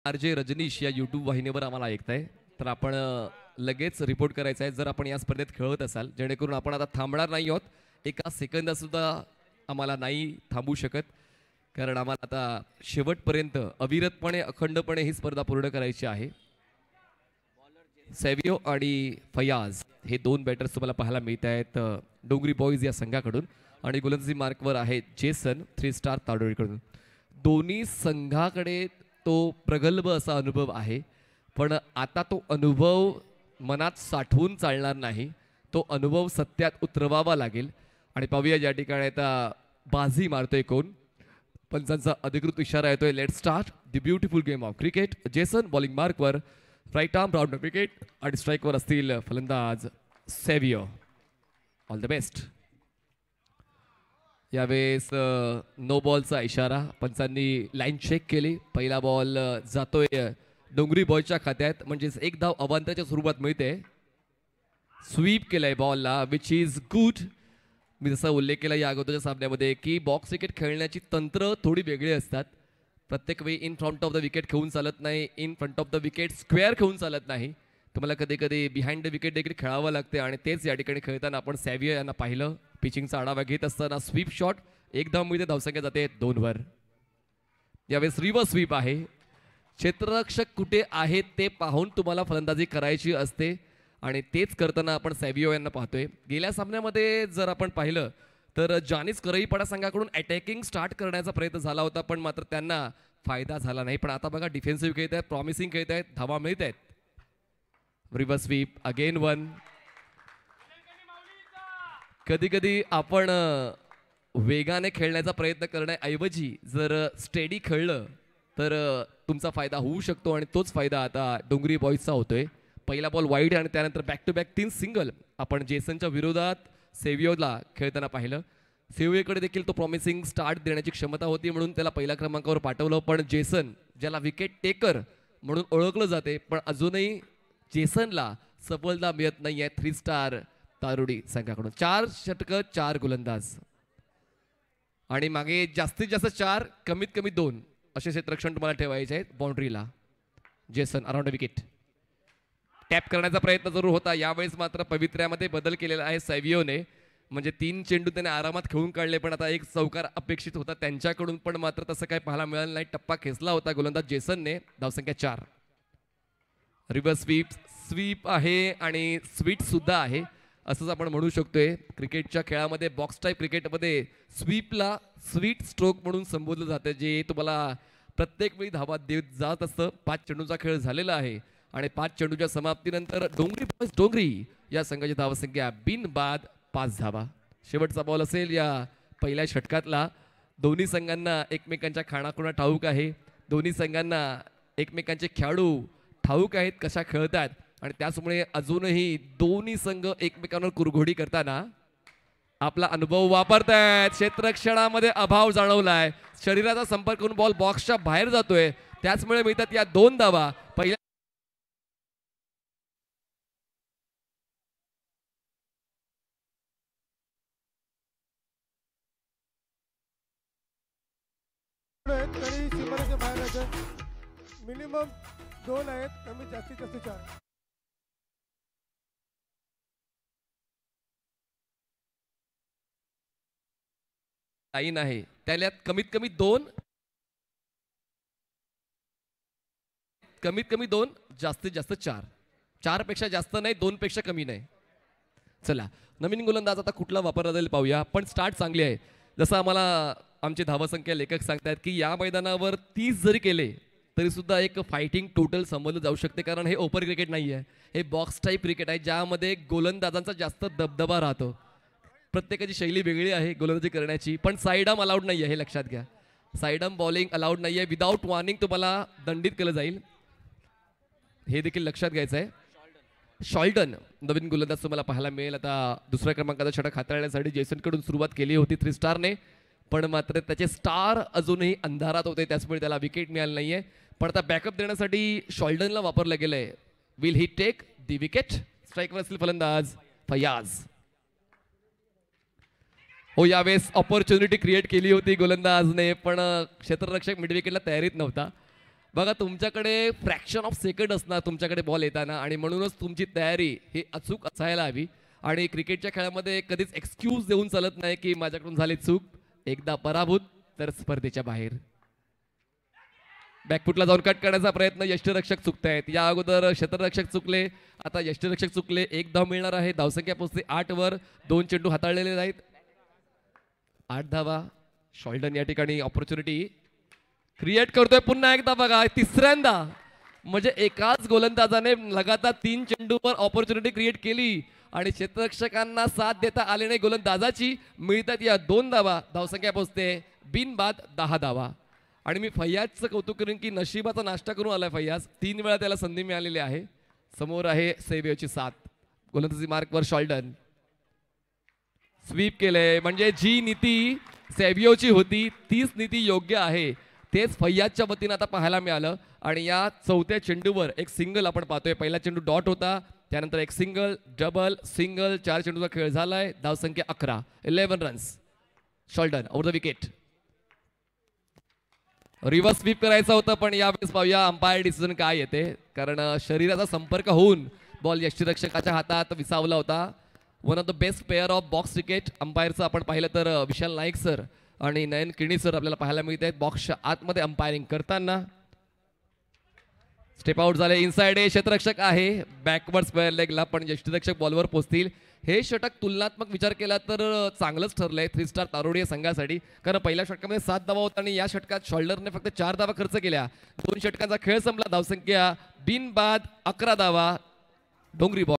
RJ Rajneesh या YouTube वाहिनीवर आम्हाला ऐकताय तर आपण लगेच रिपोर्ट करायचा आहे जर आपण या स्पर्धेत खेळत असाल जेणेकरून आपण आता थांबणार नाही आहोत एका सेकंदा सुद्धा आम्हाला नाही थांबू शकत कारण आम्हाला आता शेवटपर्यंत अविरतपणे अखंडपणे ही स्पर्धा पूर्ण करायची आहे. सेवियो आणि फयाज हे दोन बॅटर्स तुम्हाला पाहायला मिळत आहेत डोंगरी बॉईज या संघाकडून आणि गोलंदाजी मार्कवर आहे जेसन 3 स्टार ताडोळीकडून. दोन्ही संघाकडे तो प्रगल्भ असा अनुभव आहे पण आता तो अनुभव मनात साठवून चालणार नाही. तो अनुभव सत्यात उतरवावा लागेल आणि पाहूया या ठिकाणी आता बाजी मारतोय कोण. पंचांचा अधिकृत इशारा येतोय. Let start the beautiful game of cricket. Jason bowling मार्कवर राईट आर्म राऊंड विकेट आणि स्ट्राईकवर असतील फलंदाज सेवियो. All the best. यावेळेस नो बॉलचा इशारा. पंचांनी लाईन चेक केली. पहिला बॉल जातोय डोंगरी बॉयच्या खात्यात म्हणजेच एक धाव अवांतराच्या स्वरूपात मिळते. स्वीप केलाय बॉलला विच इज गुड. मी जसा उल्लेख केला या अगोदरच्या सामन्यामध्ये की बॉक्स क्रिकेट खेळण्याची तंत्र थोडी वेगळी असतात. प्रत्येक वेळी in front of the wicket खेळून चालत नाही. In front of the wicket square खेळून चालत नाही. तुम्हाला कधी कधी बिहाइंड द विकेट देखील खेळावं लागते आणि तेच या ठिकाणी खेळताना आपण सॅव्हियो यांना पाहिलं. पिचिंगचा आढावा घेत असताना स्वीप शॉट एक धावमध्ये धावसंख्या जाते 2 वर. यावेळेस रिव्हर्स स्वीप आहे. क्षेत्ररक्षक कुठे आहेत ते पाहून तुम्हाला फलंदाजी करायची असते आणि तेच करताना आपण सॅव्हियो यांना पाहतोय. गेल्या सामन्यामध्ये जर आपण पाहिलं तर जानिस करईपाडा संघाकडून अटॅकिंग स्टार्ट करण्याचा प्रयत्न झाला होता पण मात्र त्यांना फायदा झाला नाही. पण आता बघा डिफेन्सिव्ह खेळत आहेत, प्रॉमिसिंग खेळत आहेत, धावा मिळत आहेत. Reverse sweep again 1. कधी कधी आपण वेगाने खेळण्याचा प्रयत्न करण्याऐवजी जर स्टेडी खेळलं तर तुमचा फायदा होऊ शकतो आणि तोच फायदा आता डोंगरी बॉईजचा होतोय. पहिला बॉल वाईड आणि त्यानंतर बॅक टू बॅक 3 सिंगल आपण जेसनच्या विरोधात सेवियोला खेळताना पाहिलं. सेवियोकडे देखील तो प्रॉमिसिंग स्टार्ट देण्याची क्षमता होती म्हणून त्याला पहिल्या क्रमांकावर पाठवलं. पण जेसन ज्याला विकेट टेकर म्हणून ओळखलं जाते पण अजूनही जेसनला सफलता मिळत नाही आहे 3 स्टार तारुडी संघाकडून. 4 षटकं 4 गोलंदाज आणि मागे जास्तीत जास्त 4 कमीत कमी 2 असे क्षेत्ररक्षण तुम्हाला ठेवायचे आहेत बाउंड्रीला. जेसन अराउंड विकेट टॅप करण्याचा प्रयत्न जरूर होता. यावेळेस मात्र पवित्र्यामध्ये बदल केलेला आहे सॅव्हियोने. म्हणजे 3 चेंडू त्याने आरामात खेळून काढले पण आता एक चौकार अपेक्षित होता त्यांच्याकडून पण मात्र तसं काही पाहायला मिळालं नाही. टप्पा खेचला होता गोलंदाज जेसनने. धावसंख्या 4. रिव्हर्स स्वीप स्वीप आहे आणि स्वीट सुद्धा आहे असंच आपण म्हणू शकतोय. क्रिकेटच्या खेळामध्ये बॉक्स टाईप क्रिकेटमध्ये स्वीपला स्वीट स्ट्रोक म्हणून संबोधलं जातं जे तुम्हाला प्रत्येक वेळी धावा देत जात असतं. 5 चेंडूचा खेळ झालेला आहे आणि 5 चेंडूच्या समाप्तीनंतर डोंगरी बॉईज डोंगरी या संघाची धावसंख्या बिनबाद 5 धावा. शेवटचा बॉल असेल या पहिल्या षटकातला. दोन्ही संघांना एकमेकांच्या खाणाखुणा ठाऊक आहे. दोन्ही संघांना एकमेकांचे खेळाडू ठाऊक आहेत कशा खेळतात आणि त्याचमुळे अजूनही दोन्ही संघ एकमेकांवर कुरघोडी करताना आपला अनुभव वापरतायत. क्षेत्ररक्षणामध्ये अभाव जाणवलाय. शरीराचा संपर्क करून बॉल बॉक्सच्या बाहेर जातोय त्याचमुळे मिळतात या 2 धावा. पहिल्या तरी सीमारेषेच्या बाहेर आहेत. मिनिमम 2 आहेत कमी जास्तीत जास्त 4. लाईन आहे त्याला कमीत कमी 2 कमीत कमी 2 जास्तीत जास्त 4. 4 पेक्षा जास्त नाही 2 पेक्षा कमी नाही. चला नवीन गोलंदाज आता कुठला वापरला जाईल पाहूया. पण स्टार्ट चांगली आहे. जसं आम्हाला आमचे धावसंख्या लेखक सांगतात की या मैदानावर 30 जरी केले तरी सुद्धा एक फायटिंग टोटल समजलं जाऊ शकते कारण हे ओपन क्रिकेट नाही आहे. हे बॉक्स टाईप क्रिकेट आहे ज्यामध्ये गोलंदाजांचा जास्त दबदबा राहतो. प्रत्येकाची शैली वेगळी आहे गोलंदाजी करण्याची. पण साईड आर्म अलाउड नाही आहे हे लक्षात घ्या. साईड आर्म बॉलिंग अलाउड नाही आहे. विदाऊट वॉर्निंग तुम्हाला दंडित केलं जाईल हे देखील लक्षात घ्यायचं आहे. शॉल्टन नवीन गोलंदाज तुम्हाला पाहायला मिळेल. आता दुसऱ्या क्रमांकाचा षटक हाताळण्यासाठी जेसनकडून सुरुवात केली होती 3 स्टारने पण मात्र त्याचे स्टार अजूनही अंधारात होते त्याचमुळे त्याला विकेट मिळाली नाहीये. पण आता बॅकअप देण्यासाठी शॉल्टनला वापरलं गेलंय. Will he take the wicket. स्ट्राईकवर असतील फलंदाज फयाज. हो यावेळेस ऑपॉर्च्युनिटी क्रिएट केली होती गोलंदाजने पण क्षेत्ररक्षक मिड विकेटला तयारीत नव्हता बघा तुमच्याकडे फ्रॅक्शन ऑफ सेकंड असणार तुमच्याकडे बॉल येताना आणि म्हणूनच तुमची तयारी ही अचूक असायला हवी. आणि क्रिकेटच्या खेळामध्ये कधीच एक्सक्यूज देऊन चालत नाही की माझ्याकडून झाली चूक. एकदा पराभूत तर स्पर्धेच्या बाहेर. बॅकफुटला जाऊन कट करण्याचा प्रयत्न यष्टीरक्षक चुकतायत. या अगोदर क्षेत्ररक्षक चुकले, आता यष्टीरक्षक चुकले. 1 धाव मिळणार आहे. धावसंख्या पोहोचते 8 वर. 2 चेंडू हाताळलेले आहेत. 8 धावा. शॉल्डन या ठिकाणी ऑपॉर्च्युनिटी क्रिएट करतोय पुन्हा एकदा बघा. तिसऱ्यांदा म्हणजे एकाच गोलंदाजाने लगातार 3 चेंडूवर ऑपॉर्च्युनिटी क्रिएट केली आणि क्षेत्ररक्षकांना साथ देता आले नाही गोलंदाजाची. मिळतात या 2 धावा. धावसंख्या पोहोचते बिनबाद 10 धावा. आणि मी फैयाजचं कौतुक करेन की नशिबाचा नाश्ता करून आलाय फैयाज. 3 वेळा त्याला संधी मिळालेली आहे. समोर आहे सेव्हियोची साथ. गोलंदाजी मार्कवर शॉल्डन स्वीप केले. म्हणजे जी नीती सेव्हियोची होती तीच नीती योग्य आहे. तेच फैयाजच्या वतीनं आता पाहायला मिळालं. आणि या 4थ्या चेंडूवर एक सिंगल आपण पाहतोय. पहिला चेंडू डॉट होता, त्यानंतर एक सिंगल, डबल, सिंगल, 4 चेंडूचा खेळ झालाय. धावसंख्या 11, 11 runs. Sheldon over the wicket. Reverse sweep करायचं होतं पण यावेळेस पाहूया अंपायर डिसिजन काय येते. कारण शरीराचा संपर्क होऊन बॉल यष्टीरक्षकाच्या हातात विसावला होता. One of the best player of box cricket अंपायरचं आपण पाहिलं तर विशाल नाईक सर आणि नयन किणी सर आपल्याला पाहायला मिळत आहेत बॉक्सच्या आतमध्ये अंपायरिंग करताना. स्टेप आउट झाले. इनसाइड ए क्षेत्ररक्षक आहे. बॅकवर्ड स्क्वेअर लेगला पण यष्टीरक्षक बॉलवर पोहोचतील. हे षटक तुलनात्मक विचार केला तर चांगलंच ठरलंय 3 स्टार तारोडी संघासाठी. कारण पहिल्या षटकामध्ये 7 धावा होता आणि या षटकात शॉल्डरने फक्त 4 धावा खर्च केल्या. 2 षटकांचा खेळ संपला. धावसंख्या बिनबाद 11 धावा. डोंगरी बॉल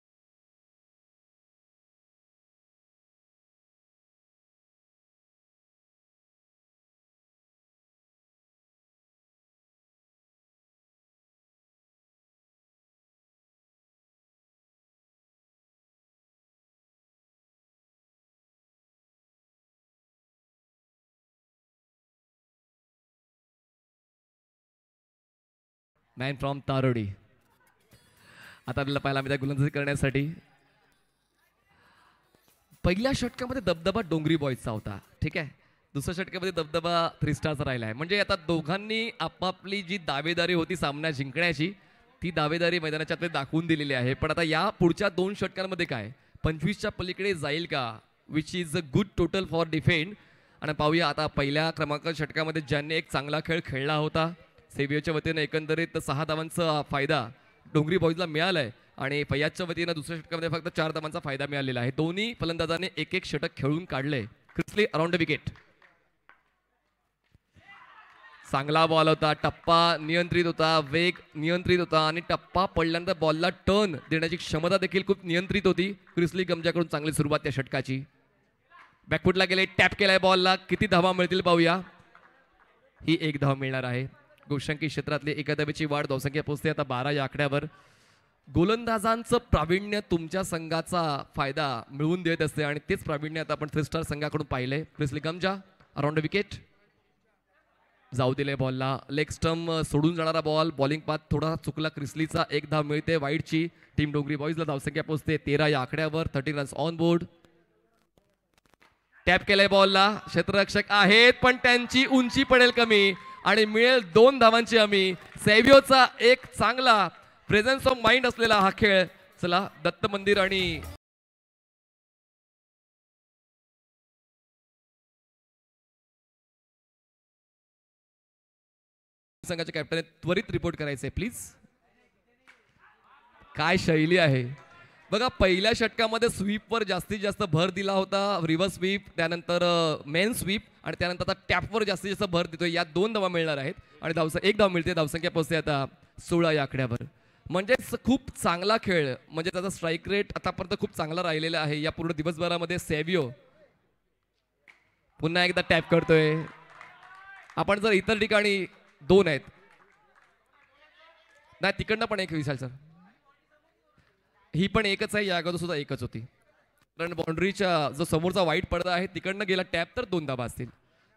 मॅन फ्रॉम तारोडी. आता आपल्याला पाहायला मिळतं गोलंदाजी करण्यासाठी. पहिल्या षटकामध्ये दबदबा डोंगरी बॉयजचा होता. ठीक आहे. दुसऱ्या षटकामध्ये दबदबा 3 स्टारचा राहिला आहे. म्हणजे आता दोघांनी आपापली जी दावेदारी होती सामना जिंकण्याची ती दावेदारी मैदानाच्या आत दाखवून दिलेली आहे. पण आता या पुढच्या 2 षटकांमध्ये काय 25च्या पलीकडे जाईल का, which is a good total for defend. आणि पाहूया आता पहिल्या क्रमांकाच्या षटकामध्ये ज्यांनी एक चांगला खेळ खेळला होता सेव्हियोच्या वतीनं एकंदरीत 6 धावांचा फायदा डोंगरी बॉयजला मिळालाय आणि फैयाजच्या वतीनं दुसऱ्या षटकामध्ये फक्त 4 धावांचा फायदा मिळालेला आहे. दोन्ही फलंदाजाने एक एक षटक खेळून काढले. क्रिस्ली अराउंड द विकेट. चांगला बॉल होता. टप्पा नियंत्रित होता, वेग नियंत्रित होता आणि टप्पा पडल्यानंतर बॉलला टर्न देण्याची क्षमता देखील खूप नियंत्रित होती. क्रिस्ली गमजाकडून चांगली सुरुवात त्या षटकाची. बॅकफुटला गेले, टॅप केलाय बॉलला. किती धावा मिळतील पाहूया. ही 1 धाव मिळणार आहे. गोषंकी क्षेत्रातली एकाधावेची वाढ. धावसंख्या पोहोचते आता 12 या आकड्यावर. गोलंदाजांचं प्रावीण्य तुमच्या संघाचा फायदा मिळवून देत असते आणि तेच प्रावीण्य आता आपण 3 स्टार संघाकडून पाहिले. क्रिस्ली गमजा अराउंड द विकेट. जाऊ दिले बॉलला. लेग स्टंप सोडून जाणारा बॉल. बॉलिंग पाथ थोडा चुकला क्रिस्लीचा. 1 धाव मिळते वाईडची. टीम डोंगरी बॉयजला धावसंख्या पोहोचते 13 या आकड्यावर. 13 रन्स ऑन बोर्ड. टॅप केलाय बॉलला. क्षेत्ररक्षक आहेत पण त्यांची उंची पडेल कमी आणि मिळेल 2 धावांची हमी. सेव्हियोचा एक चांगला प्रेझेन्स ऑफ माइंड असलेला हा खेळ. चला दत्त मंदिर आणि संघाच्या कॅप्टन त्वरित रिपोर्ट करायचंय प्लीज. काय शैली आहे बघा. पहिल्या षटकामध्ये स्वीपवर जास्तीत जास्त भर दिला होता. रिव्हर्स स्वीप, त्यानंतर मेन स्वीप आणि त्यानंतर आता टॅपवर जास्तीत जास्त भर देतोय. या 2 धावा मिळणार आहेत आणि 1 धाव मिळते. धावसंख्या पोहोचते आता 16 या आकड्यावर. म्हणजेच खूप चांगला खेळ. म्हणजे त्याचा स्ट्राईक रेट आतापर्यंत खूप चांगला राहिलेला आहे या पूर्ण दिवसभरामध्ये. सेव्हियो पुन्हा एकदा टॅप करतोय. आपण जर इतर ठिकाणी 2 आहेत नाही, तिकडनं पण एक विशाल सर. ही पण एकच आहे. या अगोदर सुद्धा एकच होती. कारण बाउंड्रीच्या जो समोरचा वाईट पडदा आहे तिकडनं गेला टॅप तर 2 धावा असतील.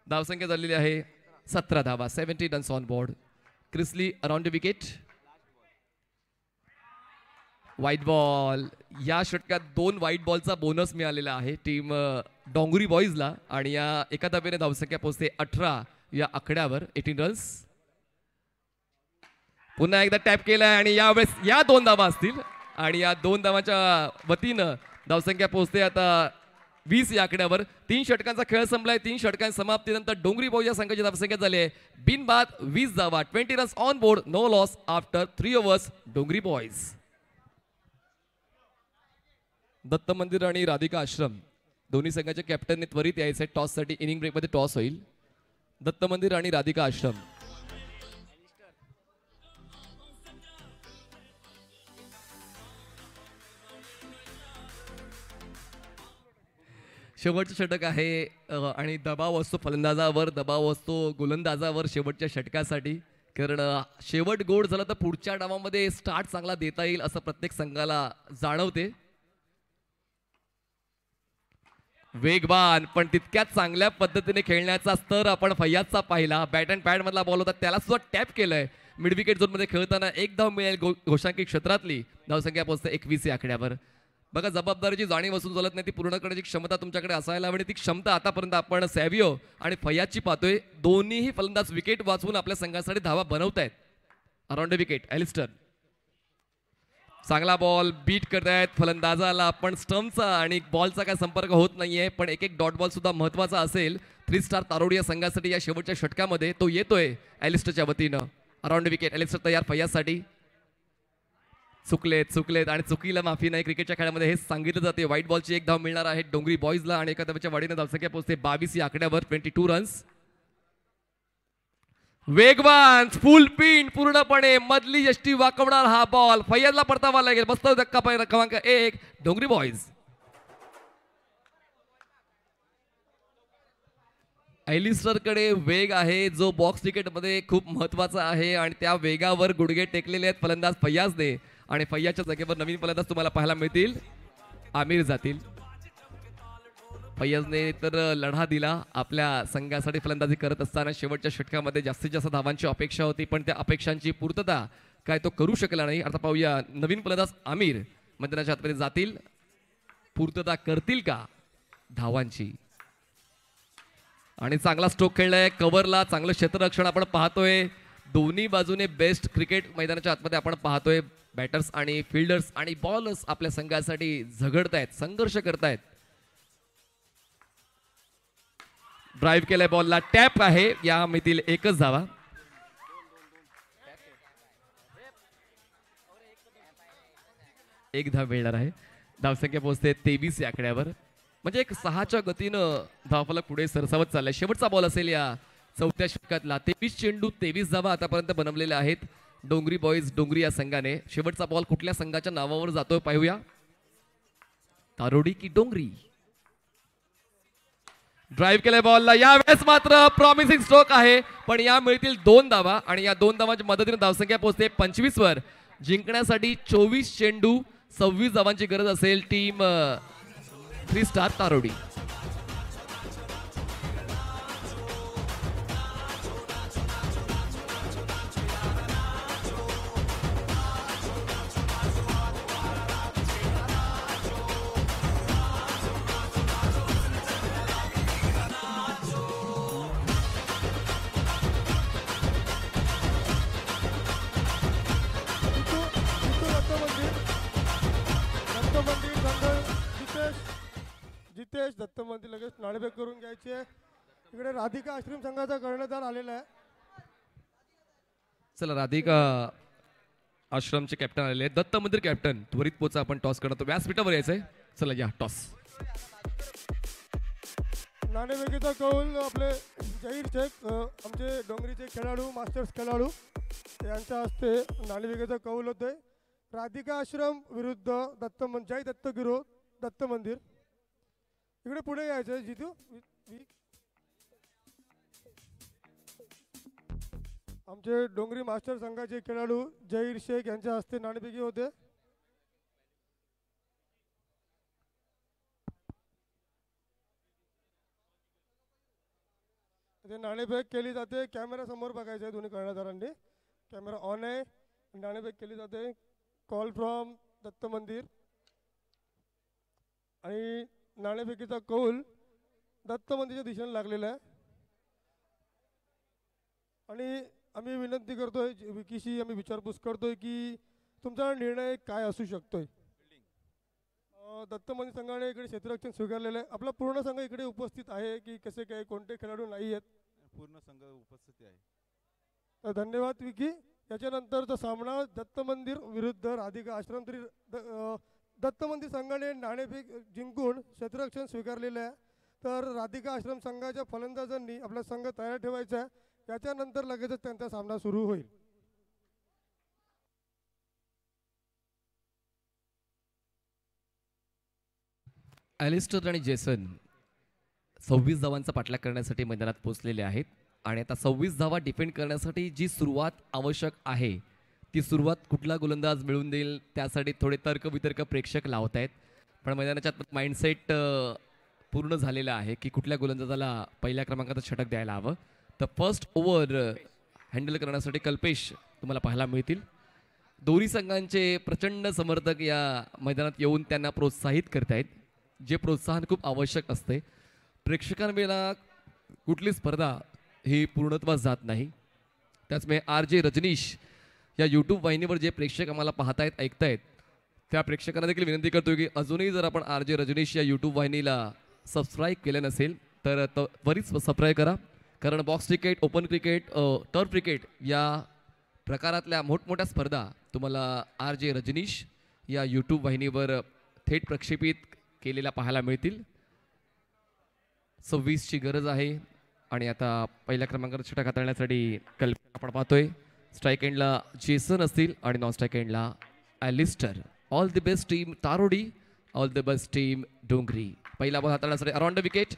धावसंख्या झालेली आहे 17 धावा. 70 runs on board. Chrisly around the wicket. White ball. या षटकात 2 व्हाईट बॉलचा बोनस मिळालेला आहे टीम डोंगरी बॉयजला आणि या एका धावेने धावसंख्या पोहोचते 18 या आकड्यावर. 18 रन्स. पुन्हा एकदा टॅप केलाय आणि यावेळेस या 2 धावा असतील आणि या 2 धावाच्या वतीनं धावसंख्या पोहोचते आता 20 या आकड्यावर. 3 षटकांचा खेळ संपलाय. 3 षटकांच्या समाप्तीनंतर डोंगरी बॉयज या संघाची धावसंख्या झाली आहे बिनबाद 20 धावा. 20 runs on board, no loss after 3 overs. Dongri boys. Datta Mandir आणि राधिका आश्रम दोन्ही संघाचे कॅप्टनने त्वरित यायचे. टॉससाठी इनिंग ब्रेकमध्ये टॉस होईल. दत्त मंदिर आणि राधिका आश्रम. शेवटचं षटक आहे आणि दबाव असतो फलंदाजावर, दबाव असतो गोलंदाजावर शेवटच्या षटकासाठी. कारण शेवट गोड झाला तर पुढच्या डावामध्ये स्टार्ट चांगला देता येईल असं प्रत्येक संघाला जाणवते. वेगवान पण तितक्याच चांगल्या पद्धतीने खेळण्याचा स्तर आपण फैयाजचा पाहिला. बॅट अँड पॅड मधला बॉल होता त्याला सुद्धा टॅप केलंय. मिड विकेट झोन मध्ये खेळताना एक धाव मिळेल. घोषांकित क्षेत्रातली धावसंख्या पोहोचते 21 या आकड्यावर. बघा, जबाबदारीची जाणीव असून चालत नाही, ती पूर्ण करण्याची क्षमता तुमच्याकडे असायला हवी. ती क्षमता आतापर्यंत आपण सॅव्हियो आणि फैयाजची पाहतोय. दोन्हीही फलंदाज विकेट वाचवून आपल्या संघासाठी धावा बनवतायत. Around the wicket Alistair. चांगला बॉल बीट करतायत फलंदाजाला, पण स्टंपचा आणि बॉलचा काय संपर्क होत नाहीये. पण एक एक डॉट बॉल सुद्धा महत्वाचा असेल 3 स्टार तारोडी या संघासाठी या शेवटच्या षटकामध्ये. तो येतोय एलिस्टरच्या वतीनं. अराउंड द विकेट एलिस्टर तयार फैयाजसाठी. चुकलेत आणि चुकीला माफी नाही. क्रिकेटच्या खेळामध्ये हे सांगितलं जाते. व्हाईट बॉलची एक धाव मिळणार आहे डोंगरी बॉयजला आणि एका धावेच्या वाढीने धावसंख्या पोहोचते 22 या आकड्यावर. 22 रन्स. वेगवान फुल पिन पूर्णपणे मधली यष्टी वाकवणार हा बॉल. फैयाजला परतावा लागेल. मस्त धक्का क्रमांक 1 डोंगरी बॉयज. एलिस्टरकडे वेग आहे जो बॉक्स क्रिकेटमध्ये खूप महत्वाचा आहे आणि त्या वेगावर गुडघे टेकलेले आहेत फलंदाज फैयाजने. आणि फैयाजच्या जागेवर नवीन फलंदाज तुम्हाला पाहायला मिळतील. आमिर जातील. फैयाजने तर लढा दिला आपल्या संघासाठी फलंदाजी करत असताना. शेवटच्या षटकामध्ये जास्तीत जास्त धावांची अपेक्षा होती पण त्या अपेक्षांची पूर्तता काय तो करू शकला नाही. आता पाहूया नवीन फलंदाज आमिर मैदानाच्या आतमध्ये जातील. पूर्तता करतील का धावांची. आणि चांगला स्ट्रोक खेळलाय कव्हरला. चांगलं क्षेत्ररक्षण आपण पाहतोय. दोन्ही बाजूने बेस्ट क्रिकेट मैदानाच्या आतमध्ये आपण पाहतोय. बॅटर्स आणि फिल्डर्स आणि बॉलर्स आपल्या संघासाठी झगडतायत, संघर्ष करतायत. ड्राईव्ह केलाय बॉलला. टॅप आहे. या मितील एकच धावा. एक धाव मिळणार आहे. धावसंख्या पोहोचते 23 या आकड्यावर. म्हणजे एक 6च्या गतीनं धावफलक पुढे सरसावत चाललाय. शेवटचा बॉल असेल या 4थ्या षटकातला. 23 चेंडू 23 धावा आतापर्यंत बनवलेल्या आहेत डोंगरी बॉयज डोंगरी या संघाने. शेवटचा बॉल कुठल्या संघाच्या नावावर जातोय पाहूया. तारोडी की डोंगरी. ड्राईव्ह केलाय बॉलला. यावेळेस मात्र प्रॉमिसिंग स्ट्रोक आहे पण या मिळतील 2 धावा आणि या 2 धावांच्या मदतीने धावसंख्या पोहोचते 25 वर. जिंकण्यासाठी 24 चेंडू 26 धावांची गरज असेल टीम 3 स्टार तारोडी. जितेश दत्त मंदिर लगेच नाणेफेक करून घ्यायचे. इकडे राधिका आश्रम संघाचा कर्णधार आलेला आहे. चला, राधिका आश्रमचे कॅप्टन आलेले. दत्त मंदिर कॅप्टन त्वरित पोचा. आपण टॉस करतो. व्यासपीठावर यायचंय. चला या टॉस. नाणेफेकीचा कौल आपले जहीर शेख आमचे डोंगरीचे खेळाडू मास्टर्स खेळाडू यांच्या हस्ते नाणेफेकीचा कौल होतोय. राधिका आश्रम विरुद्ध जय दत्त गिरो दत्त मंदिर. इकडे पुढे यायचं जितू. आमचे डोंगरी मास्टर संघाचे खेळाडू जहीर शेख यांच्या हस्ते नाणेफेकी होते. नाणेफेक केली जाते. कॅमेरा समोर बघायचं आहे दोन्ही कर्णधारांनी. कॅमेरा ऑन आहे. नाणेफेक केली जाते. कॉल फ्रॉम दत्त मंदिर आणि नाणेफेकीचा कौल दत्त मंदिरच्या दिशेने लागलेला आहे. आणि आम्ही विनंती करतोय विकीशी आम्ही विचारपूस करतोय की तुमचा निर्णय काय असू शकतोय. दत्त मंदिर संघाने इकडे क्षेत्ररक्षण स्वीकारलेलं आहे. आपला पूर्ण संघ इकडे उपस्थित आहे की कसे काय कोणते खेळाडू नाही आहेत? पूर्ण संघ उपस्थित आहे. तर धन्यवाद विकी. याच्यानंतरचा सामना दत्त मंदिर विरुद्ध राधिका आश्रम. तरी दत्त मंदिर संघाने नाणेफेक जिंकून क्षेत्ररक्षण स्वीकारलेलं आहे. तर राधिका आश्रम संघाच्या फलंदाजांनी आपला संघ तयार ठेवायचा आहे. याच्यानंतर लगेचच त्यांचा सामना सुरू होईल. ॲलिस्टर आणि जेसन 26 धावांचा पाठलाग करण्यासाठी मैदानात पोहोचलेले आहेत आणि आता 26 धावा डिफेंड करण्यासाठी जी सुरुवात आवश्यक आहे ती सुरुवात कुठला गोलंदाज मिळवून देईल त्यासाठी थोडे तर्कवितर्क प्रेक्षक लावत आहेत. पण मैदानाच्या माइंडसेट पूर्ण झालेला आहे की कुठल्या गोलंदाजाला पहिल्या क्रमांकाचं षटक द्यायला हवं. तर फर्स्ट ओव्हर हँडल करण्यासाठी कल्पेश तुम्हाला पाहायला मिळतील. दोन्ही संघांचे प्रचंड समर्थक या मैदानात येऊन त्यांना प्रोत्साहित करतायत, जे प्रोत्साहन खूप आवश्यक असते. प्रेक्षकांवेळेला कुठली स्पर्धा ही पूर्णत्वास जात नाही. त्याचमुळे RJ रजनीश या यूट्यूब वाहिनीवर जे प्रेक्षक आम्हाला पाहतायत ऐकतायत त्या प्रेक्षकांना देखील विनंती करतो की अजूनही जर आपण RJ रजनीश या यूट्यूब वाहिनीला सबस्क्राईब केलं नसेल तर त्वरित सबस्क्राईब करा. कारण box cricket, open cricket, turf cricket या प्रकारातल्या मोठमोठ्या स्पर्धा तुम्हाला RJ रजनीश या यूट्यूब वाहिनीवर थेट प्रक्षेपित केलेल्या पाहायला मिळतील. 26ची गरज आहे आणि आता पहिल्या क्रमांकावर षटक हाताळण्यासाठी कल्पना आपण पाहतोय. स्ट्राईक एंडला जेसन असतील आणि नॉन स्ट्राईक एंडला Alistair. All the best team Tarodi, all the best team Dongri. पहिला बॉल हाताळण्यासाठी अराउंड द विकेट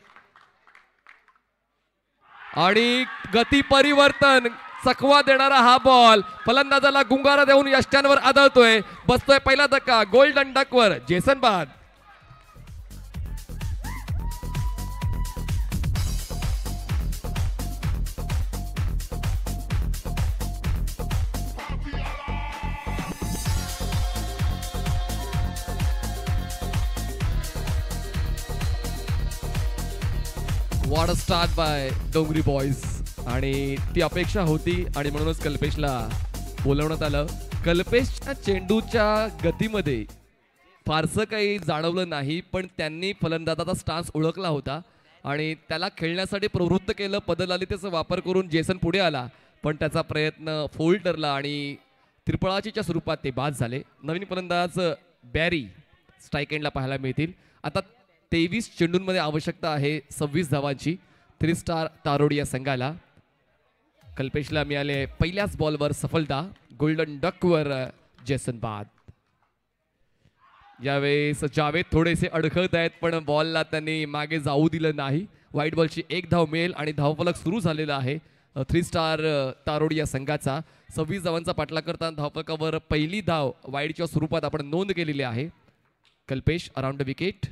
आणि गती परिवर्तन चकवा देणारा हा बॉल फलंदाजाला गुंगारा देऊन यष्ट्यांवर आदळतोय. बसतोय पहिला धक्का गोल्डन डकवर. जेसन बाद. वॉट अ स्टार्ट बाय डोंगरी बॉयज. आणि ती अपेक्षा होती आणि म्हणूनच कल्पेशला बोलवण्यात आलं. कल्पेशच्या चेंडूच्या गतीमध्ये फारसं काही जाणवलं नाही, पण त्यांनी फलंदाजाचा स्टान्स ओळखला होता आणि त्याला खेळण्यासाठी प्रवृत्त केलं. पदलालितेचा वापर करून जेसन पुढे आला, पण त्याचा प्रयत्न फोल ठरला आणि त्रिपळाचीच्या स्वरूपात ते बाद झाले. नवीन फलंदाज बॅरी स्ट्राईक एंडला पाहायला मिळतील. आता 23 चेंडूंमध्ये आवश्यकता आहे 26 धावांची 3 स्टार तारोडी या संघाला. कल्पेशला मिळाले पहिल्याच बॉलवर सफलता. गोल्डन डकवर जेसन बाद. यावेळेस जावेद थोडेसे अडखळत आहेत, पण बॉलला त्यांनी मागे जाऊ दिलं नाही. व्हाईट बॉलची 1 धाव मिळेल आणि धावफलक सुरू झालेला आहे 3 स्टार तारोडी या संघाचा. 26 धावांचा पाठलाग करताना धावफलकावर पहिली धाव वाईडच्या स्वरूपात आपण नोंद केलेली आहे. Kalpesh around the wicket.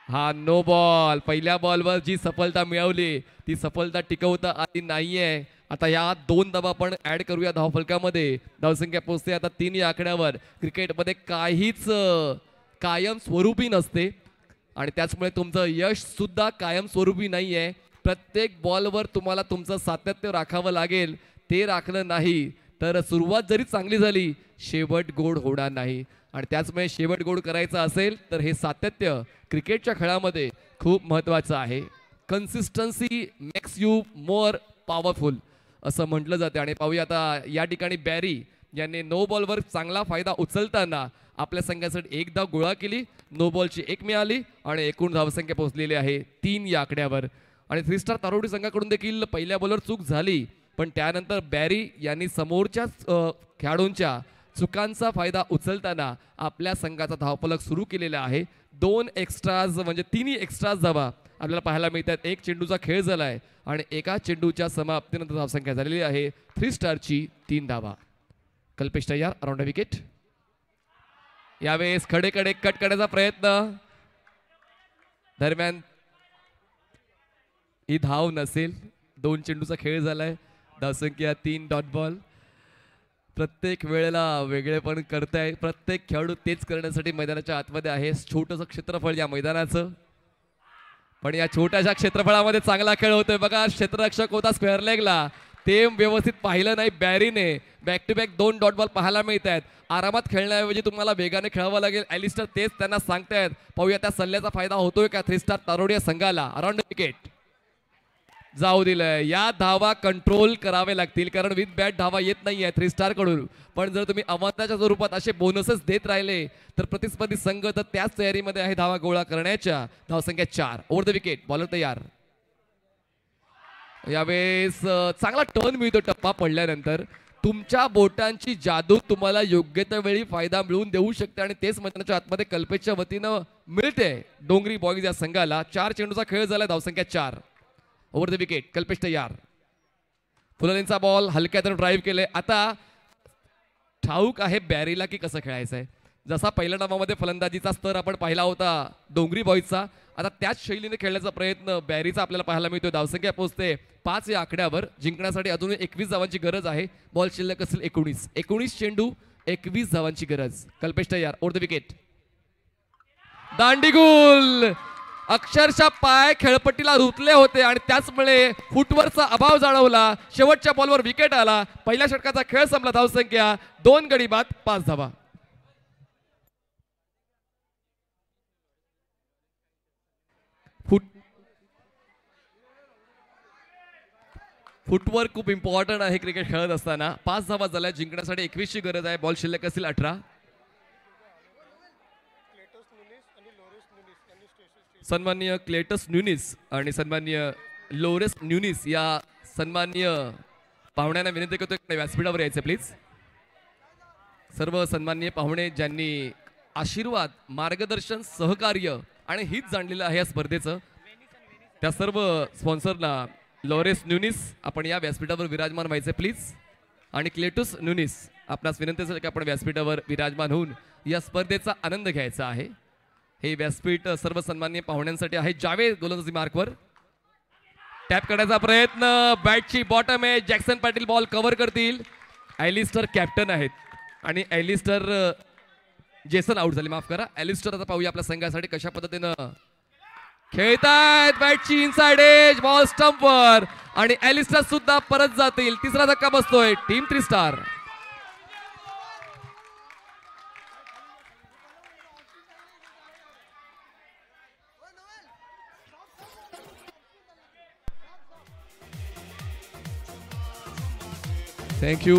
हा नो बॉल. पहिल्या बॉलवर जी सफलता मिळवली ती सफलता टिकवता आली नाहीये. आता या 2 धावा आपण ऍड करूया धावफलकामध्ये. धावसंख्या पोहोचते आता 3 या आकड्यावर. क्रिकेटमध्ये काहीच कायम स्वरूपी नसते आणि त्याचमुळे तुमचं यश सुद्धा कायम स्वरूपी नाहीये. प्रत्येक बॉलवर तुम्हाला तुमचं सातत्य राखावं लागेल. ते राखलं नाही तर सुरुवात जरी चांगली झाली शेवट गोड होणार नाही. आणि त्याचमुळे शेवट गोड करायचा असेल तर हे सातत्य क्रिकेटच्या खेळामध्ये खूप महत्त्वाचं आहे. Consistency makes you more powerful असं म्हटलं जाते. आणि पाहूया आता या ठिकाणी बॅरी यांनी नो बॉलवर चांगला फायदा उचलताना आपल्या संघासाठी 1 धाव गोळा केली. नो बॉलची 1 मिळाली आणि एकूण धावसंख्या पोहोचलेली आहे 3 या आकड्यावर. आणि 3 स्टार तारोडी संघाकडून देखील पहिल्या बॉलवर चूक झाली, पण त्यानंतर बॅरी यांनी समोरच्या खेळाडूंच्या चुकांचा फायदा उचलताना आपल्या संघाचा धावफलक सुरू केलेला आहे. 2 एक्स्ट्राज म्हणजे 3 एक्स्ट्राज धावा आपल्याला पाहायला मिळतात. 1 चेंडूचा खेळ झालाय आणि एका चेंडूच्या समाप्तीनंतर धावसंख्या झालेली आहे 3 स्टारची 3 धावा. कल्पेश तयार अराउंड विकेट. यावेळेस खडेकडे कट करण्याचा प्रयत्न दरम्यान ही धाव नसेल. 2 चेंडूचा खेळ झालाय. धावसंख्या 3 डॉट बॉल. प्रत्येक वेळेला वेगळेपण करताय. प्रत्येक खेळाडू तेच करण्यासाठी मैदानाच्या आतमध्ये आहे. छोटंसं क्षेत्रफळ या मैदानाचं. पण या छोट्याशा क्षेत्रफळामध्ये चांगला खेळ होतोय बघा. क्षेत्ररक्षक होता स्क्वेअर लेगला, ते व्यवस्थित पाहिलं नाही बॅरीने. Back to back 2 dot ball पाहायला मिळत आहेत. आरामात खेळण्याऐवजी तुम्हाला वेगाने खेळावं लागेल. ॲलिस्टर तेच त्यांना सांगतायत. पाहूया त्या सल्ल्याचा फायदा होतोय का 3 स्टार तारोडिया संघाला. अराउंड विकेट जाऊ दिलंय. या धावा कंट्रोल करावे लागतील कारण विथ बॅट धावा येत नाहीये 3 स्टार कडून. पण जर तुम्ही अवंताच्या स्वरूपात असे बोनसेस देत राहिले तर प्रतिस्पर्धी संघ तर त्याच तयारीमध्ये आहे धावा गोळा करण्याच्या. धावसंख्या 4. Over the wicket. बॉलर तयार. यावेळेस चांगला टर्न मिळतो टप्पा पडल्यानंतर. तुमच्या बोटांची जादू तुम्हाला योग्य त्या वेळी फायदा मिळवून देऊ शकते आणि तेच मैदानाच्या आतमध्ये कल्पेशच्या वतीनं मिळते डोंगरी बॉईज या संघाला. 4 चेंडूचा खेळ झाला. धावसंख्या 4. Over the wicket. कल्पेश तयार. फुलरींचा बॉल हलक्यातून ड्राईव्ह केले. आता ठाऊक आहे बॅरीला की कसं खेळायचं आहे. जसा पहिल्या डावामध्ये फलंदाजीचा स्तर आपण पाहिला होता डोंगरी बॉईजचा, आता त्याच शैलीने खेळण्याचा प्रयत्न बॅरीचा आपल्याला पाहायला मिळतो. धावसंख्या पोहोचते 5 या आकड्यावर. जिंकण्यासाठी अजून 21 धावांची गरज आहे. बॉल शिल्लक असेल 19 चेंडू 21 धावांची गरज. कल्पेश तयार. Over the wicket. दांडीगुल. अक्षरशः पाय खेळपट्टीला रुतले होते आणि त्याचमुळे फुटवरचा अभाव जाणवला. शेवटच्या बॉलवर विकेट आला. पहिल्या षटकाचा खेळ संपला. धावसंख्या 2 गडी बाद 5 धावा. फुटवर्क खूप इम्पॉर्टंट आहे क्रिकेट खेळत असताना. 5 धावा झाल्या. जिंकण्यासाठी 21 ची गरज आहे. बॉल शिल्लक असेल 18. सन्माननीय क्लेटस न्यूनिस आणि सन्माननीय लोरेस न्यूनिस या सन्माननीय पाहुण्यांना विनंती करतो की व्यासपीठावर यायचं प्लीज. सर्व सन्माननीय पाहुणे ज्यांनी आशीर्वाद, मार्गदर्शन, सहकार्य आणि हित जाणलेलं आहे या स्पर्धेचं, त्या सर्व स्पॉन्सरला लोरेस न्यूनिस आपण या व्यासपीठावर विराजमान व्हायचे प्लीज. आणि क्लेटस न्यूनिस आपणास विनंती असेल की आपण व्यासपीठावर विराजमान होऊन या स्पर्धेचा आनंद घ्यायचा आहे. हे व्यासपीठ सर्व सन्माननीय पाहुण्यांसाठी आहे. जावेद गोलंदाजी मार्कवर टॅप करण्याचा प्रयत्न. बॅटची बॉटम आहे. जॅक्सन पाटील बॉल कव्हर करतील. ॲलिस्टर कॅप्टन आहेत आणि ॲलिस्टर जेसन आउट झाले, माफ करा. ॲलिस्टर आता पाहूया आपल्या संघासाठी कशा पद्धतीनं खेळतायत. बॅटची इनसाइड एज. बॉल स्टंपवर आणि ॲलिस्टर सुद्धा परत जातील. तिसरा धक्का बसतोय. Team 3 star. थँक्यू.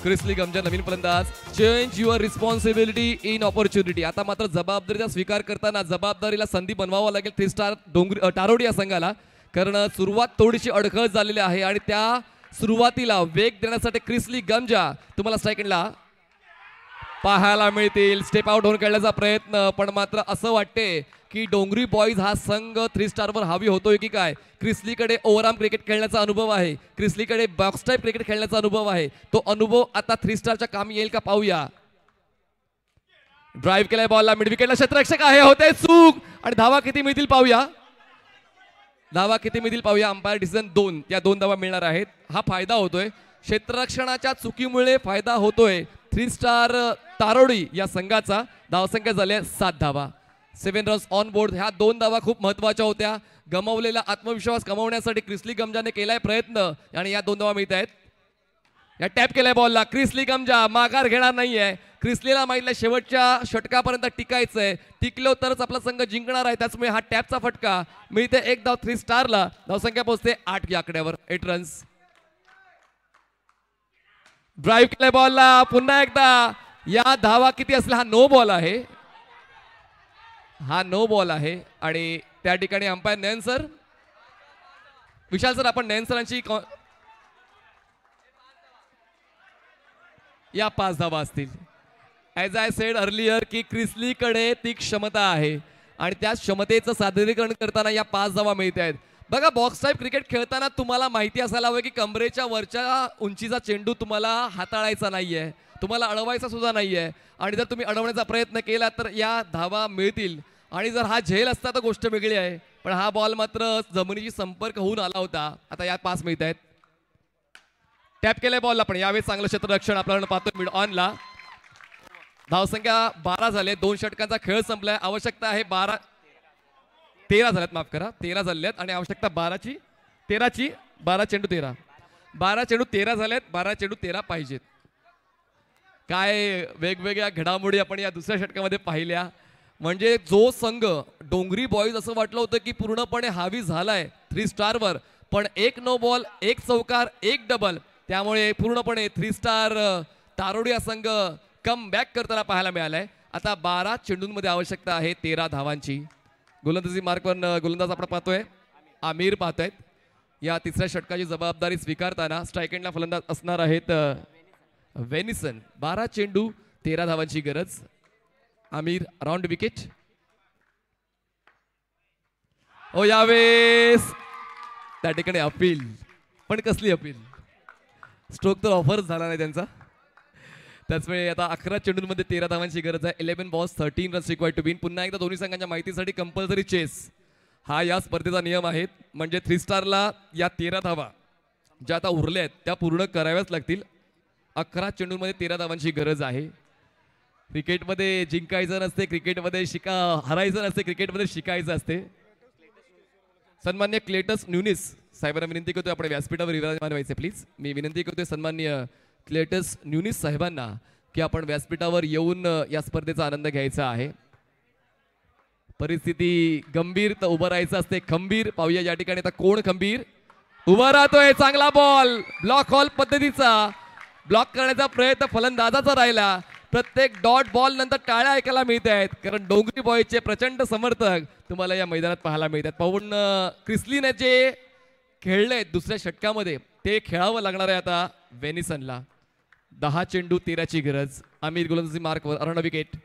क्रिस्ली गमजा नवीन फलंदाज. Change your responsibility in opportunity. आता मात्र जबाबदारीचा स्वीकार करताना जबाबदारीला संधी बनवावा लागेल 3 स्टार टारोडी या संघाला. कारण सुरुवात थोडीशी अडखळ झालेली आहे आणि त्या सुरुवातीला वेग देण्यासाठी क्रिस्ली गमजा तुम्हाला स्ट्राईकला पाहायला मिळतील. स्टेप आउट होऊन खेळण्याचा प्रयत्न. पण मात्र असं वाटते की डोंगरी बॉईज हा संघ 3 स्टारवर हावी होतोय की काय. क्रिस्लीकडे ओव्हरआर्म क्रिकेट खेळण्याचा अनुभव आहे. क्रिस्लीकडे बॉक्स टाईप क्रिकेट खेळण्याचा अनुभव आहे. तो अनुभव आता 3 स्टारच्या कामी येईल का पाहूया. ड्राईव्ह केलाय बॉलला. मिड विकेटला क्षेत्ररक्षक आहे. होते चूक आणि धावा किती मिळतील पाहूया. धावा किती मिळतील पाहूया. Umpire decision 2. त्या 2 धावा मिळणार आहेत. हा फायदा होतोय. क्षेत्ररक्षणाच्या चुकीमुळे फायदा होतोय 3 स्टार तारोडी या संघाचा. धावसंख्या झाल्या 7 धावा. 7 रन्स ऑन बोर्ड. ह्या 2 धावा खूप महत्वाच्या होत्या. गमावलेला आत्मविश्वास कमावण्यासाठी क्रिस्ली गमजाने केलाय प्रयत्न आणि या 2 धावा मिळत आहेत. या टॅप केलाय बॉलला. क्रिस्ली गमजा माघार घेणार नाहीये. क्रिस्लीला माहितलं शेवटच्या षटकापर्यंत टिकायचंय. टिकलो तरच आपला संघ जिंकणार आहे. त्याचमुळे हा टॅपचा फटका मिळते. 1 धाव 3 स्टारला. धावसंख्या पोहोचते 8 या आकड्यावर. 8 रन्स. ड्राईव्ह केलाय बॉलला. पुन्हा एकदा या धावा किती असल्या. हा नो बॉल आहे. हा नो बॉल आहे आणि त्या ठिकाणी अंपायर नयन सर, विशाल सर, आपण नयन सरांची या 5 धावा असतील. ॲज आय सेड अर्लियर की क्रिस्लीकडे ती क्षमता आहे आणि त्या क्षमतेचं सादरीकरण करताना या 5 धावा मिळत आहेत. बघा बॉक्स टाईप क्रिकेट खेळताना तुम्हाला माहिती असायला हवं की कमरेच्या वरच्या उंचीचा चेंडू तुम्हाला हाताळायचा नाहीये, तुम्हाला अडवायचा सुद्धा नाहीये. आणि जर तुम्ही अडवण्याचा प्रयत्न केला तर या धावा मिळतील. आणि जर हा झेल असता तर गोष्ट वेगळी आहे. पण हा बॉल मात्र जमिनीशी संपर्क होऊन आला होता. आता या 5 मिळत आहेत. टॅप केलाय बॉलला. पण यावेळी चांगलं क्षेत्ररक्षण आपल्याला पाहतो मिड ऑनला. धावसंख्या 12 झाले. 2 षटकांचा खेळ संपलाय. आवश्यकता आहे 12. 13 झाल्यात, माफ करा, 13 झाल्यात आणि आवश्यकता 12ची, 13ची, 12 चेंडू 13, 12 चेंडू 13 झाल्यात, 12 चेंडू 13 पाहिजेत. काय वेगवेगळ्या घडामोडी आपण या दुसऱ्या षटकामध्ये पाहिल्या. म्हणजे जो संघ डोंगरी बॉईज असं वाटलं होतं की पूर्णपणे हावी झालाय 3 स्टारवर, पण एक नो बॉल, एक चौकार, एक डबल, त्यामुळे पूर्णपणे 3 स्टार तारोडी हा संघ कम बॅक करताना पाहायला मिळालाय. आता 12 चेंडूंमध्ये आवश्यकता आहे 13 धावांची. गोलंदाजी मार्कवर गोलंदाज आपण पाहतोय आमिर पाहतायत. या तिसऱ्या षटकाची जबाबदारी स्वीकारताना स्ट्राईक एंडला फलंदाज असणार आहेत वेनिसन. 12 चेंडू 13 धावांची गरज. Aamir round wicket. ओ यावेळेस त्या ठिकाणी अपील, पण कसली अपील, स्ट्रोक तर ऑफरच झाला नाही त्यांचा. त्याचवेळी आता 11 चेंडूंमध्ये 13 धावांची गरज आहे. 11 balls 13 runs required to win. पुन्हा एकदा दोन्ही संघांच्या माहितीसाठी कंपल्सरी चेस हा या स्पर्धेचा नियम आहे. म्हणजे 3 स्टारला या 13 धावा ज्या आता उरल्या आहेत त्या पूर्ण कराव्याच लागतील. 11 चेंडूंमध्ये 13 धावांची गरज आहे. क्रिकेटमध्ये जिंकायचं नसते, क्रिकेटमध्ये हरायचं नसते, क्रिकेटमध्ये शिकायचं असते. सन्मान्य क्लेटस न्यूनिस साहेबांना विनंती करतोय आपण व्यासपीठावर विराजमान व्हायचे प्लीज. मी विनंती करतोय सन्मान्य क्लेटस न्यूनिस साहेबांना की आपण व्यासपीठावर येऊन या स्पर्धेचा आनंद घ्यायचा आहे. परिस्थिती गंभीर तर उभं राहायचं असते खंबीर. पाहूया या ठिकाणी आता कोण खंबीर उभा राहतोय. चांगला बॉल ब्लॉक हॉल पद्धतीचा ब्लॉक करण्याचा प्रयत्न फलंदाजाचा राहिला. प्रत्येक डॉट बॉल नंतर टाळ्या ऐकायला मिळत आहेत, कारण डोंगरी बॉयचे प्रचंड समर्थक तुम्हाला या मैदानात पाहायला मिळतात. पाहून क्रिस्लीने जे खेळले दुसऱ्या षटकामध्ये ते खेळावं लागणार आहे आता वेनिसनला. 10 चेंडू 13ची गरज. आमिर गोलंदाजी मार्कवर, अराउंड विकेट.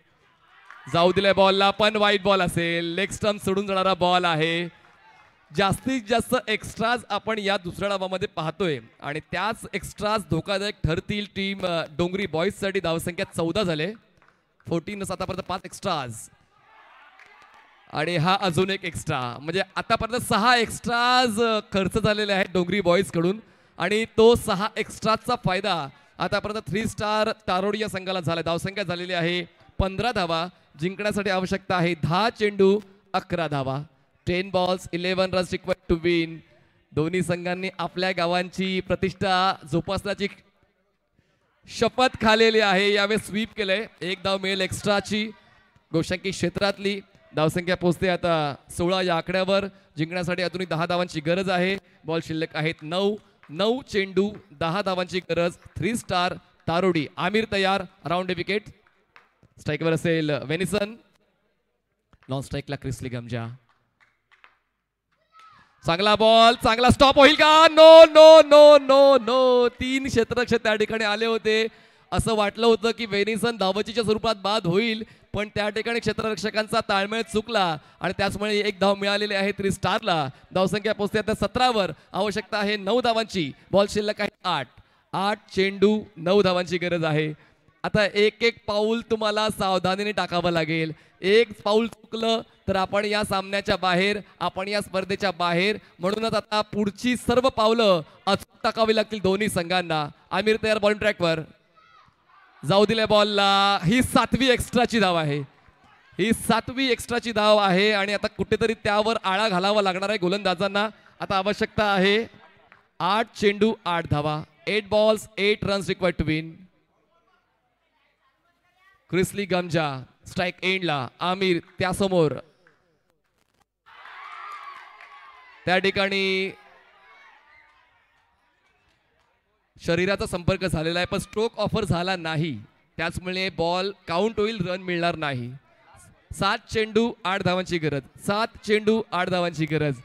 जाऊ दिलाय बॉलला, पण वाईट बॉल असेल. लेग स्टंप सोडून जाणारा बॉल आहे. जास्तीत जास्त एक्स्ट्राज आपण या दुसऱ्या डावामध्ये पाहतोय आणि त्याच एक्स्ट्राज धोकादायक ठरतील. टीम डोंगरी बॉईजसाठी धावसंख्या 14 झाले. 14 आतापर्यंत 5 एक्स्ट्राज आणि हा अजून एक एक्स्ट्रा, म्हणजे आतापर्यंत 6 एक्स्ट्राज खर्च झालेले आहेत डोंगरी बॉईज कडून आणि तो 6 एक्स्ट्राचा फायदा आतापर्यंत 3 स्टार तारोडी या संघाला झाला. धावसंख्या झालेली आहे 15 धावा. जिंकण्यासाठी आवश्यकता आहे 10 चेंडू 11 धावा. 10 balls 11 runs required to win. दोन्ही संघांनी आपल्या गावांची प्रतिष्ठा जोपासण्याची शपथ खालेली आहे. यावेळी स्वीप केलंय. 1 धाव मिळेल एक्स्ट्राची. गोशांकी क्षेत्रातली धावसंख्या पोहोचते आता 16 या आकड्यावर. जिंकण्यासाठी अजूनही 10 धावांची गरज आहे. बॉल शिल्लक आहेत 9 चेंडू 10 धावांची गरज. 3 स्टार तारोडी. आमिर तयार. Round wicket. स्ट्राईकवर असेल वेनिसन. नॉन स्ट्राईकला क्रिस्ली गमजा. चांगला बॉल, चांगला स्टॉप होईल का? No no no no no. 3 क्षेत्ररक्षक त्या ठिकाणी आले होते. असं वाटलं होतं की वेनिसन धावचीच्या स्वरूपात बाद होईल, पण त्या ठिकाणी क्षेत्ररक्षकांचा ताळमेळ चुकला आणि त्याचमुळे 1 धाव मिळालेली आहे 3 स्टारला. धावसंख्या पोहोचते आता 17वर. आवश्यकता आहे 9 धावांची. बॉल शिल्लक आहे 8 चेंडू 9 धावांची गरज आहे. आता एक पाऊल तुम्हाला सावधानीने टाकावं लागेल. एक पाऊल चुकलं तर आपण या सामन्याच्या बाहेर, आपण या स्पर्धेच्या बाहेर. म्हणूनच आता पुढची सर्व पावलं अचूक टाकावी लागतील दोन्ही संघांना. आमिर तयार. बॉल ट्रॅकवर. जाऊ दिल्या बॉलला. ही 7वी एक्स्ट्राची धाव आहे. ही 7वी एक्स्ट्राची धाव आहे आणि आता कुठेतरी त्यावर आळा घालावा लागणार आहे गोलंदाजांना. आता आवश्यकता आहे 8 चेंडू 8 धावा. 8 balls 8 runs required to win. Chrisly Gamja strike एंडला. आमिर त्यासमोर. त्या ठिकाणी शरीराचा संपर्क झालेला आहे पण स्ट्रोक ऑफर झाला नाही, त्याचमुळे बॉल काउंट होईल, रन मिळणार नाही. 7 चेंडू 8 धावांची गरज. 7 चेंडू 8 धावांची गरज.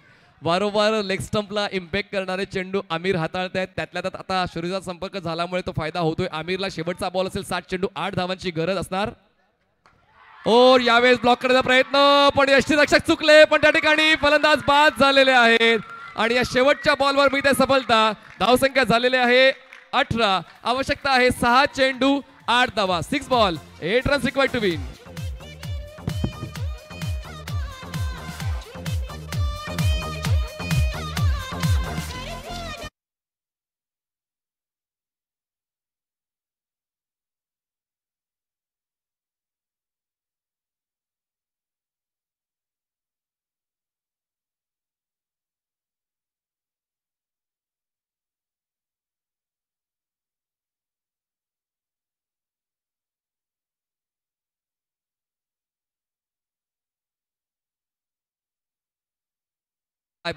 वारंवार लेग स्टंपला इम्पॅक्ट करणारे चेंडू आमिर हाताळत आहेत. त्यातल्या त्यात आता शरीराचा संपर्क झाल्यामुळे तो फायदा होतोय. आमिरला शेवटचा बॉल असेल. 7 चेंडू 8 धावांची गरज असणार. और यावेळेस ब्लॉक करण्याचा प्रयत्न, पण यष्टीरक्षक चुकले, पण त्या ठिकाणी फलंदाज बाद झालेले आहेत आणि या शेवटच्या बॉलवर मिळते सफलता. धावसंख्या झालेली आहे 18. आवश्यकता आहे 6 चेंडू 8 धावा. 6 ball 8 runs required to win.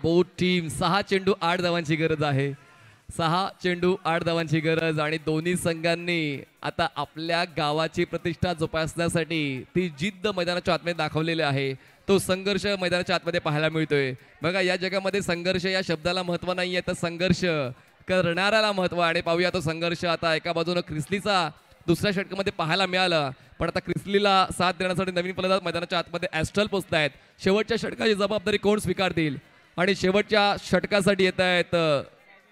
Both team 6 चेंडू 8 धावांची गरज आहे. 6 चेंडू 8 धावांची गरज आणि दोन्ही संघांनी आता आपल्या गावाची प्रतिष्ठा जोपासण्यासाठी ती जिद्द मैदानाच्या आतमध्ये दाखवलेली आहे. तो संघर्ष मैदानाच्या आतमध्ये पाहायला मिळतोय. बघा या जगामध्ये संघर्ष या शब्दाला महत्व नाहीये तर संघर्ष करणाऱ्याला महत्व. आणि पाहूया तो संघर्ष आता एका बाजूनं क्रिसलीचा दुसऱ्या षटकामध्ये पाहायला मिळालं. पण आता क्रिसलीला साथ देण्यासाठी नवीन फलंदाज मैदानाच्या आतमध्ये ॲस्ट्रल पोचतायत. शेवटच्या षटकाची जबाबदारी कोण स्वीकारतील आणि शेवटच्या षटकासाठी येत आहेत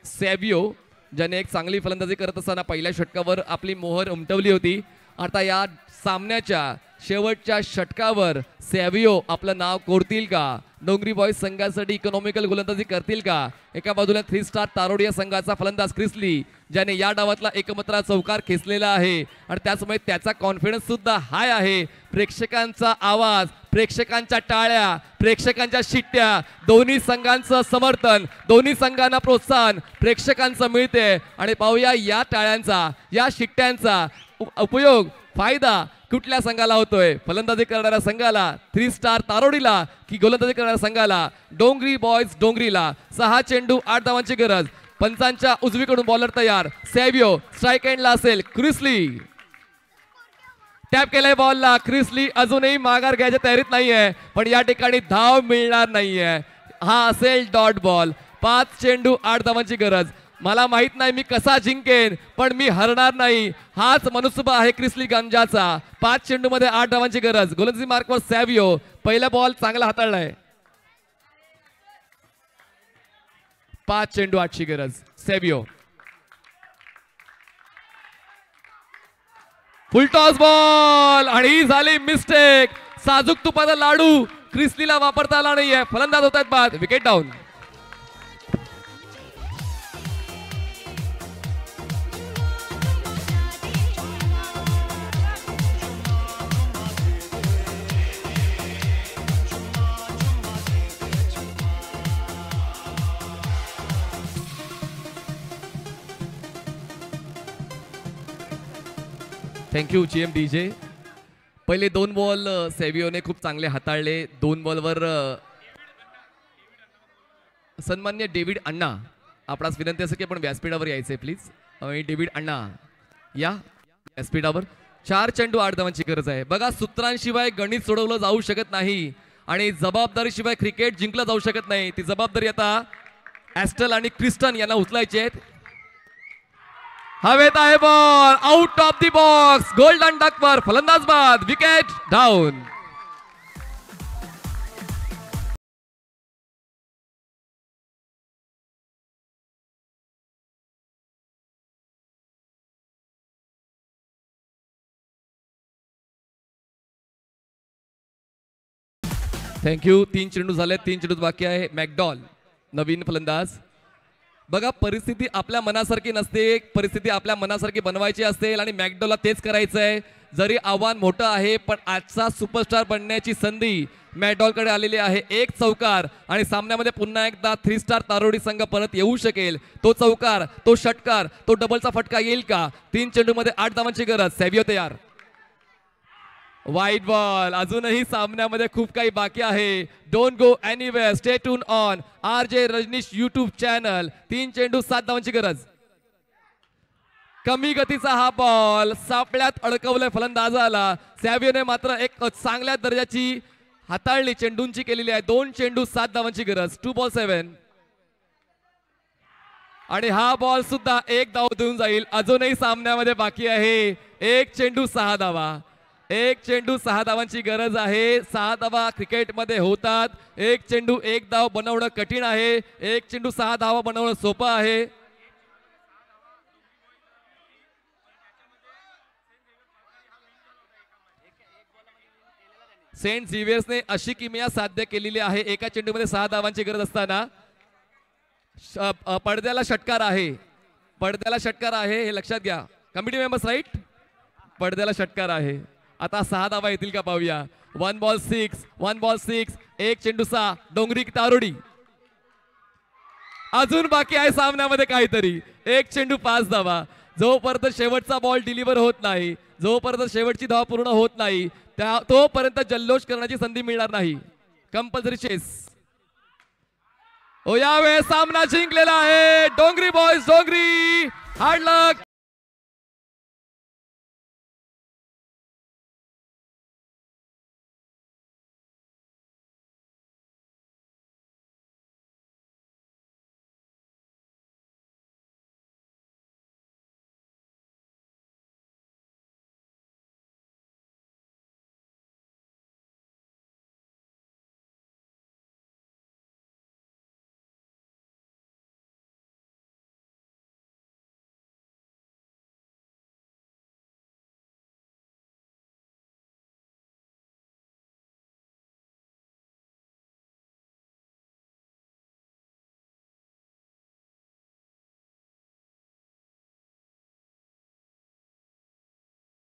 सॅव्हियो, ज्याने एक चांगली फलंदाजी करत असताना पहिल्या षटकावर आपली मोहर उमटवली होती. आता या सामन्याच्या शेवटच्या षटकावर सॅव्हियो आपलं नाव कोरतील का? डोंगरी बॉईज संघासाठी इकॉनॉमिकल गोलंदाजी करतील का? एका बाजूला 3 स्टार तारोडिया संघाचा फलंदाज क्रिसली, ज्याने या डावातला एकमत्रा चौकार खेचलेला आहे आणि त्याचमुळे त्याचा कॉन्फिडन्स सुद्धा हाय आहे. प्रेक्षकांचा आवाज, प्रेक्षकांच्या टाळ्या, प्रेक्षकांच्या शिट्ट्या, दोन्ही संघांचं समर्थन, दोन्ही संघांना प्रोत्साहन प्रेक्षकांचं मिळते. आणि पाहूया या टाळ्यांचा, या शिट्ट्यांचा उपयोग, फायदा कुठल्या संघाला होतोय? फलंदाजी करणाऱ्या संघाला, 3 स्टार तारोडीला, की गोलंदाजी करणाऱ्या संघाला? डोंगरी बॉयज डोंगरीला. 6 चेंडू 8 धावांची गरज. पंचांच्या उजवीकडून बॉलर तयार. सॅव्हियो स्ट्राईक एंडला असेल. क्रिसली टॅप केलाय बॉलला. क्रिसली अजूनही माघार घ्यायच्या तयारीत नाहीये, पण या ठिकाणी धाव मिळणार नाहीये. हा असेल डॉट बॉल. 5 चेंडू 8 धावांची गरज. मला माहित नाही मी कसा जिंकेन, पण मी हरणार नाही, हाच मनुसुबा आहे क्रिसली गंजाचा. 5 चेंडू मध्ये 8 धावांची गरज. गोलंदाजी मार्कवर सॅव्हियो. पहिला बॉल चांगला हाताळलाय. 5 चेंडू 8ची गरज. सॅव्हियो फुल टॉस बॉल आणि ही झाली मिस्टेक. साजूक तुपाचा लाडू क्रिसलीला वापरता आला नाहीये. फलंदाज होत आहेत बाद. Wicket down. Thank you GM DJ. पहिले 2 बॉल सॅव्हियोने खूप चांगले हाताळले. 2 बॉलवर सन्मान्य डेव्हिड अण्णा, आपणास विनंती असेल की आपण व्यासपीठावर यायचे प्लीज. डेव्हिड अण्णा या व्यासपीठावर. 4 चेंडू 8 धावांची गरज आहे. बघा सूत्रांशिवाय गणित सोडवलं जाऊ शकत नाही आणि जबाबदारीशिवाय क्रिकेट जिंकलं जाऊ शकत नाही. ती जबाबदारी आता ॲस्टल आणि क्रिस्टन यांना उचलायची आहेत. हवेत आहे ball. Out of the box. Golden डकवर फलंदाज बाद. Wicket down. थँक्यू. 3 चेंडू झाले. 3 चेंडू बाकी आहे. मॅकडॉल नवीन फलंदाज. बघा परिस्थिती आपल्या मनासारखी नसते, परिस्थिती आपल्या मनासारखी बनवायची असेल आणि मॅकडॉलला तेच करायचं आहे. जरी आव्हान मोठं आहे पण आजचा सुपरस्टार बनण्याची संधी मॅकडॉलकडे आलेली आहे. 1 चौकार आणि सामन्यामध्ये पुन्हा एकदा 3 स्टार तारोडी संघ परत येऊ शकेल. तो चौकार, तो षटकार, तो डबलचा फटका येईल का? 3 चेंडू मध्ये 8 धावांची गरज. सॅव्हियो तयार. वाईट बॉल. अजूनही सामन्यामध्ये खूप काही बाकी आहे. Don't go anywhere. Stay tune on RJ Rajneesh YouTube channel. 3 चेंडू 7 धावांची गरज. कमी गतीचा हा बॉल सापळ्यात अडकवलाय फलंदाजाला. सॅव्हियोने मात्र एक चांगल्या दर्जाची हाताळणी चेंडूंची केलेली आहे. 2 चेंडू 7 धावांची गरज. 2 बॉल 7 आणि हा बॉल सुद्धा 1 धाव देऊन जाईल. अजूनही सामन्यामध्ये बाकी आहे. 1 चेंडू 6 धावा. 1 चेंडू 6 धावांची गरज आहे. 6 धावा क्रिकेटमध्ये होतात. 1 चेंडू 1 धाव बनवणं कठीण आहे. 1 चेंडू 6 धावा बनवणं सोपं आहे. सेंट झेवियर्सने अशी किमया साध्य केलेली आहे. एका चेंडूमध्ये 6 धावांची गरज असताना पडद्याला षटकार आहे. पडद्याला षटकार आहे हे लक्षात घ्या कमिटी मेंबर्स. राईट, पडद्याला षटकार आहे. आता 6 धावा येतील का पाहूया. 1 बॉल 6, 1 बॉल 6, 1 चेंडू 6. डोंगरी तारोडी. अजून बाकी आहे सामन्यामध्ये काहीतरी. 1 चेंडू 5 धावा. जोपर्यंत शेवटचा बॉल डिलिव्हर होत नाही, जोपर्यंत शेवटची धाव पूर्ण होत नाही, तोपर्यंत जल्लोष करण्याची संधी मिळणार नाही. Compulsory chess. यावेळेस सामना जिंकलेला आहे डोंगरी बॉयज डोंगरी. हार्ड लक.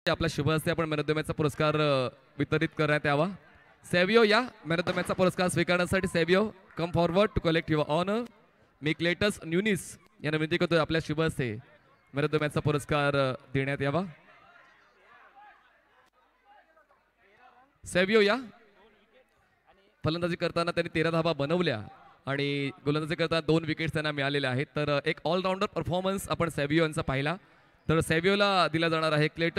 आपल्या शुभ हस्ते आपण मॅन ऑफ द मॅचचा पुरस्कार वितरित करण्यात यावा. सेवियो या मॅन ऑफ द मॅचचा पुरस्कार स्वीकारण्यासाठी. Savio come forward to collect your honour. मिकलेटस न्यूनिस यांना विनंती करतो आपल्या शुभ हस्ते मॅन ऑफ द मॅचचा पुरस्कार देण्यात यावा. सेवियो या. फलंदाजी करताना त्यांनी 13 धावा बनवल्या आणि गोलंदाजी करताना 2 विकेट्स त्यांना मिळालेल्या आहेत. तर एक ऑलराऊंडर परफॉर्मन्स आपण सेवियो यांचा पाहिला. तर सेवियोला दिला जाणार आहे क्लेटस